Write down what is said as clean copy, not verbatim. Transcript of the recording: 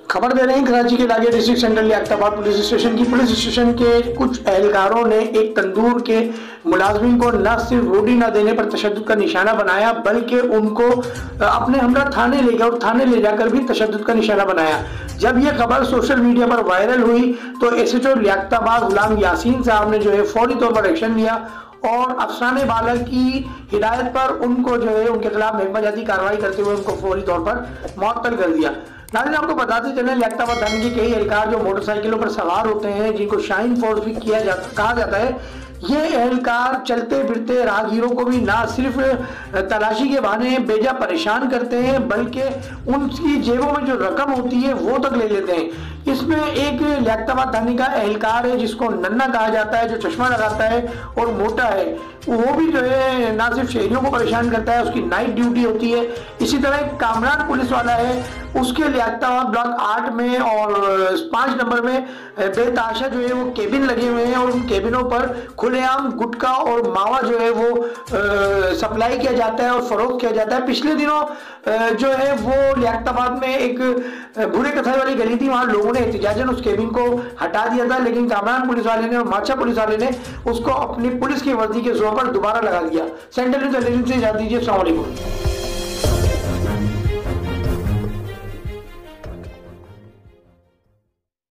खबर दे रहे हैं कराची के इलाके district central Liaquatabad police station की। पुलिस स्टेशन के कुछ एहलकारों ने एक तंदूर के मुलाजमिन को न सिर्फ रोटी न देने पर तशद्दुद का निशाना बनाया, बल्कि उनको अपने हमरा थाने ले गया और थाने ले जाकर भी तशद्दुद का निशाना बनाया। जब यह खबर सोशल मीडिया पर वायरल हुई तो SHO लियाकताबाद गुलाम यासीन साहब ने जो है फौरी तौर पर एक्शन लिया और अफसरान बाला की हिदायत पर उनको जो है उनके खिलाफ महकमा जाती कार्रवाई करते हुए उनको फौरी तौर पर मुअत्तल कर दिया। नाज़रीन, आपको बताते चले लियाकताबाद थाने के कई एहलकार जो मोटरसाइकिलों पर सवार होते हैं, जिनको शाइन फोर्स भी कहा जाता है, ये एहलकार चलते फिरते राहगीरों को भी ना सिर्फ तलाशी के बहाने बेजा परेशान करते हैं, बल्कि उनकी जेबों में जो रकम होती है वो तक ले लेते हैं। इसमें एक लियाकताबाद थाने का एहलकार है जिसको नन्ना कहा जाता है, जो चश्मा लगाता है और मोटा है, वो भी जो है ना सिर्फ शहरियों को परेशान करता है, उसकी नाइट ड्यूटी होती है। इसी तरह एक कामरान पुलिस वाला है, उसके लियाकताबाद ब्लॉक 8 में और 5 नंबर में बेताशा जो है वो केबिन लगे हुए हैं और उन केबिनों पर खुलेआम गुटखा और मावा जो है वो सप्लाई किया जाता है और फरोख्त किया जाता है। पिछले दिनों जो है वो लियाकताबाद में एक बुरे कथाई वाली गली थी, वहां लोगों ने एहतिजाजन उस केबिन को हटा दिया था, लेकिन कामरान पुलिस वाले ने और माचा पुलिस वाले ने उसको अपनी पुलिस की वर्दी के जोर पर दोबारा लगा दिया। सेंट्रल न्यूज़ एजेंसी से इजाज़त दीजिए। अस्सलाम वालेकुम।